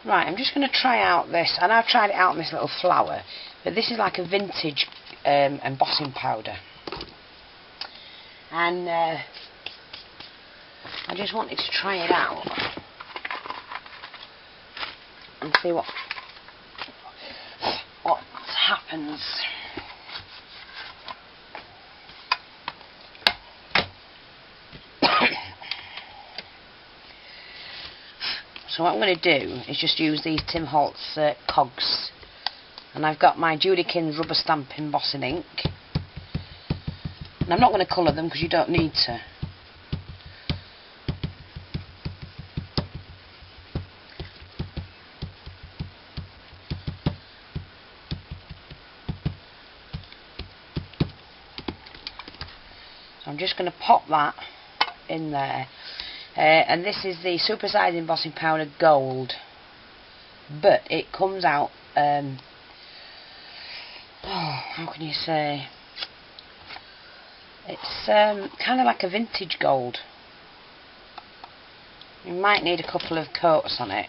Right, I'm just going to try out this, and I've tried it out on this little flower, but this is like a vintage embossing powder. And I just wanted to try it out and see what happens. So what I'm going to do is just use these Tim Holtz cogs, and I've got my Judykins rubber stamp embossing ink, and I'm not going to colour them because you don't need to. So I'm just going to pop that in there. And this is the Super Size Embossing Powder Gold, but it comes out, how can you say, it's kind of like a vintage gold. You might need a couple of coats on it.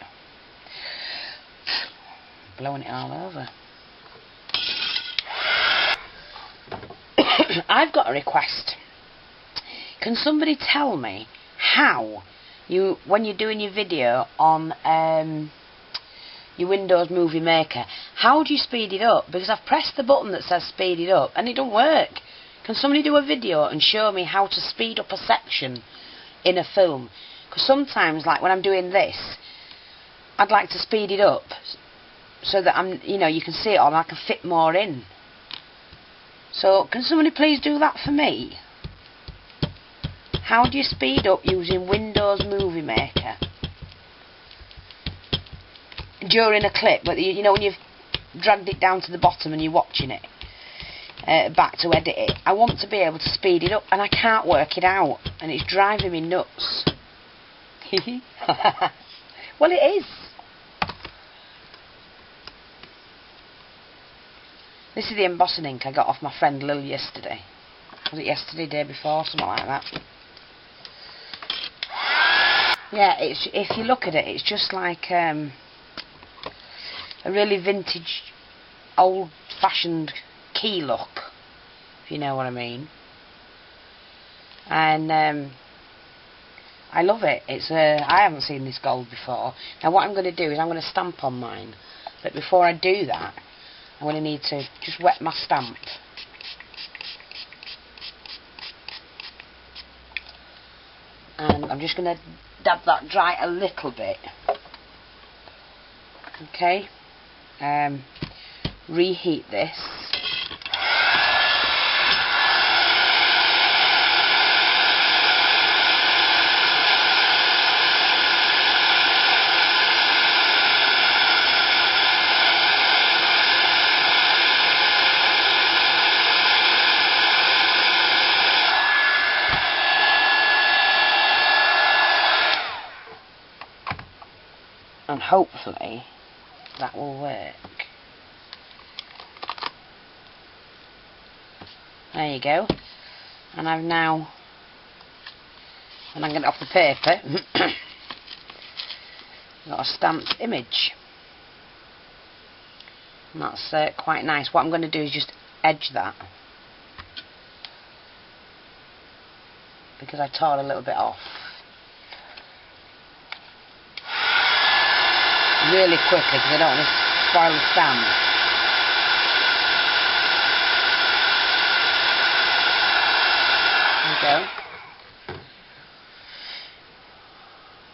Blowing it all over. I've got a request. Can somebody tell me how you, when you're doing your video on your Windows Movie Maker, how do you speed it up? Because I've pressed the button that says speed it up and it don't work. Can somebody do a video and show me how to speed up a section in a film? Because sometimes, like when I'm doing this, I'd like to speed it up so that you can see it all and I can fit more in. So can somebody please do that for me? How do you speed up using Windows Movie Maker during a clip? But when you've dragged it down to the bottom and you're watching it back to edit it, I want to be able to speed it up and I can't work it out, and it's driving me nuts. Well, it is. This is the embossing ink I got off my friend Lil yesterday. Was it yesterday, day before, something like that? Yeah, if you look at it, it's just like a really vintage, old-fashioned key look, if you know what I mean. And I love it. I haven't seen this gold before. Now what I'm going to do is I'm going to stamp on mine. But before I do that, I'm going to need to just wet my stamp. And I'm just going to dab that dry a little bit. Okay. Reheat this. And hopefully that will work. There you go. And I'm going to get it off the paper. Got a stamped image. And that's quite nice. What I'm going to do is just edge that, because I tore a little bit off. Really quickly, because I don't want to spoil the stamp. There we go.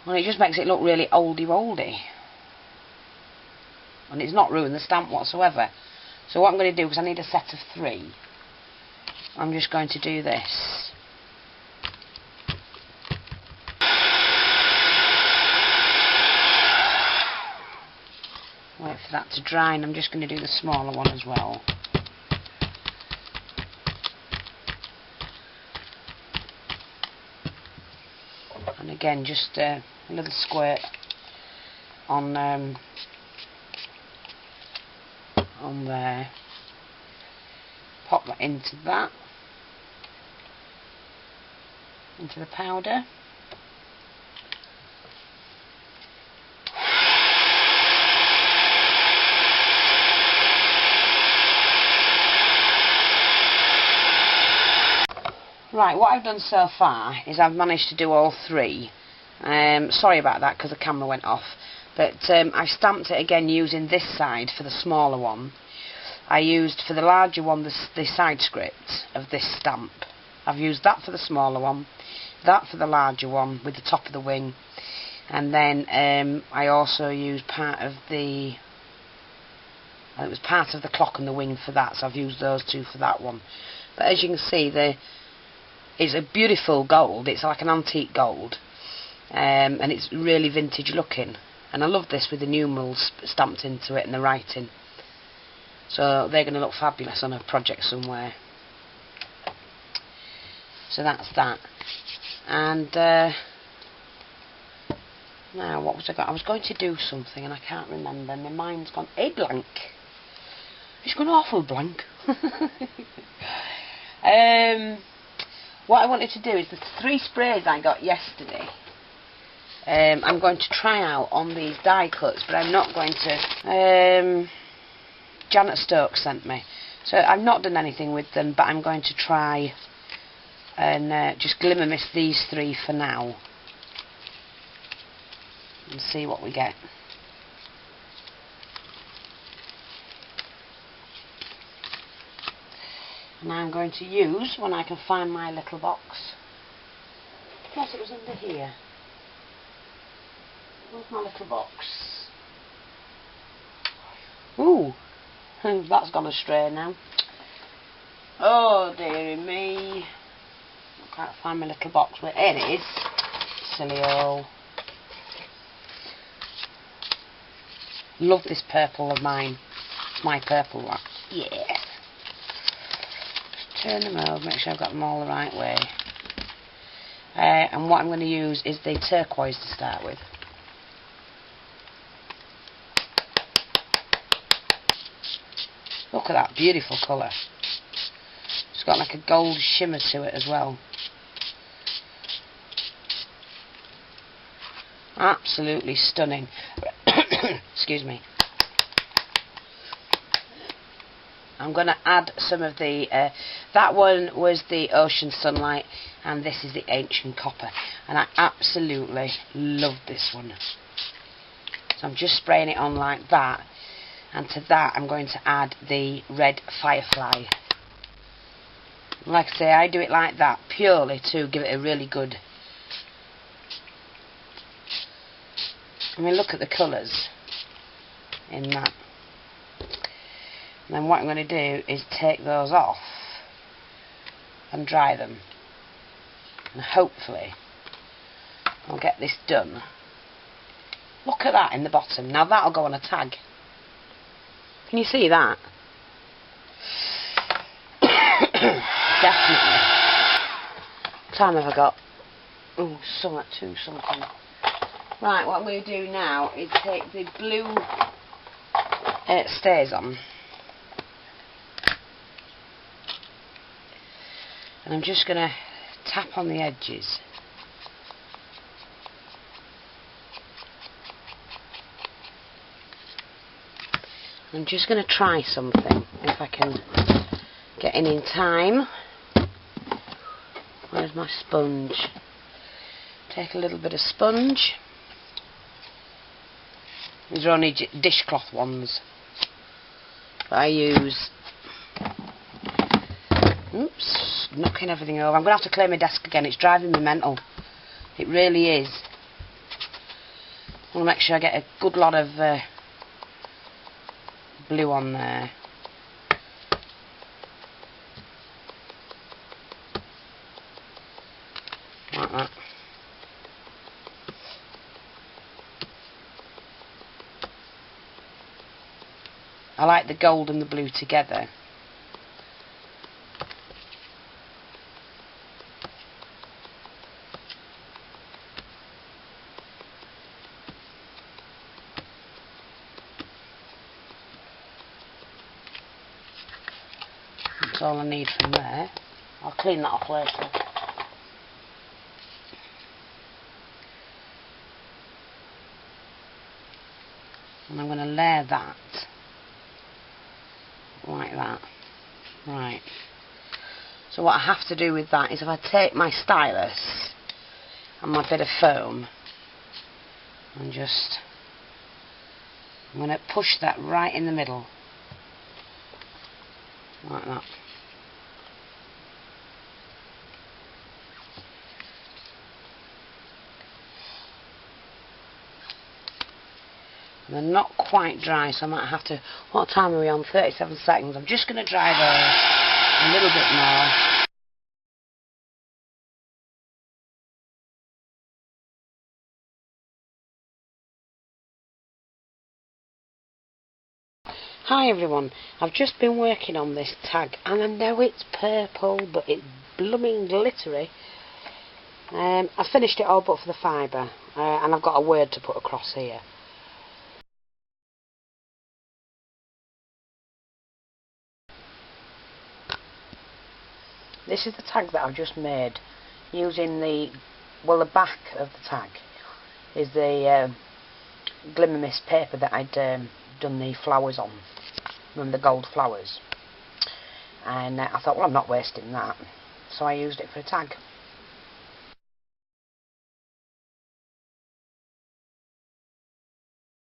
Well, it just makes it look really oldie-woldy. And it's not ruined the stamp whatsoever. So what I'm going to do, because I need a set of 3, I'm just going to do this. Wait for that to dry, and I'm just going to do the smaller one as well. And again, just a little squirt on there. Pop that into the powder. Right, what I've done so far is I've managed to do all 3. Sorry about that because the camera went off. But I stamped it again using this side for the smaller one. I used for the larger one the side script of this stamp. I've used that for the smaller one, that for the larger one with the top of the wing, and then I also used part of the it was part of the clock and the wing for that, so I've used those 2 for that one. But as you can see, it's a beautiful gold. It's like an antique gold, and it's really vintage looking, and I love this with the numerals stamped into it and the writing. So they're going to look fabulous on a project somewhere. So that's that. And now what was I got? I was going to do something and I can't remember. My mind's gone blank. It's gone awful blank. What I wanted to do is the 3 sprays I got yesterday. I'm going to try out on these die cuts, but I'm not going to. Janet Stokes sent me, so I've not done anything with them, but I'm going to try and just glimmer mist these 3 for now and see what we get. And I'm going to use, when I can find my little box, yes, it was under here. Where's my little box? Ooh, that's gone astray now. Oh dearie me. I can't find my little box. But here it is. Silly old. Love this purple of mine. It's my purple one. Yeah. Just turn them over, make sure I've got them all the right way. And what I'm going to use is the turquoise to start with. Look at that beautiful colour. It's got like a gold shimmer to it as well. Absolutely stunning. Excuse me. I'm going to add some of the... that one was the Ocean Sunlight, and this is the Ancient Copper. And I absolutely love this one. So I'm just spraying it on like that. And to that I'm going to add the Red Firefly. Like I say, I do it like that purely to give it a really good... I mean, look at the colours in that. And then what I'm going to do is take those off and dry them. And hopefully I'll get this done. Look at that in the bottom. Now that'll go on a tag. Can you see that? Definitely. What time have I got? Oh, something. Right, what I'm going to do now is take the blue stays on. And I'm just going to tap on the edges. I'm just going to try something, if I can get in time. Where's my sponge? Take a little bit of sponge. These are only dishcloth ones. But I use... Oops, knocking everything over. I'm going to have to clear my desk again, it's driving me mental. It really is. I want to make sure I get a good lot of... blue on there. Like that. I like the gold and the blue together. That's all I need from there. I'll clean that off later. And I'm going to layer that like that. Right. So what I have to do with that is if I take my stylus and my bit of foam and I'm going to push that right in the middle, like that. And they're not quite dry, so I might have to... What time are we on? 37 seconds. I'm just going to dry those a little bit more. Hi everyone, I've just been working on this tag and I know it's purple but it's blooming glittery. I finished it all but for the fibre and I've got a word to put across here. This is the tag that I've just made using the back of the tag is the Glimmer Mist paper that I'd done the flowers on, the gold flowers, and I thought, well, I'm not wasting that, so I used it for a tag.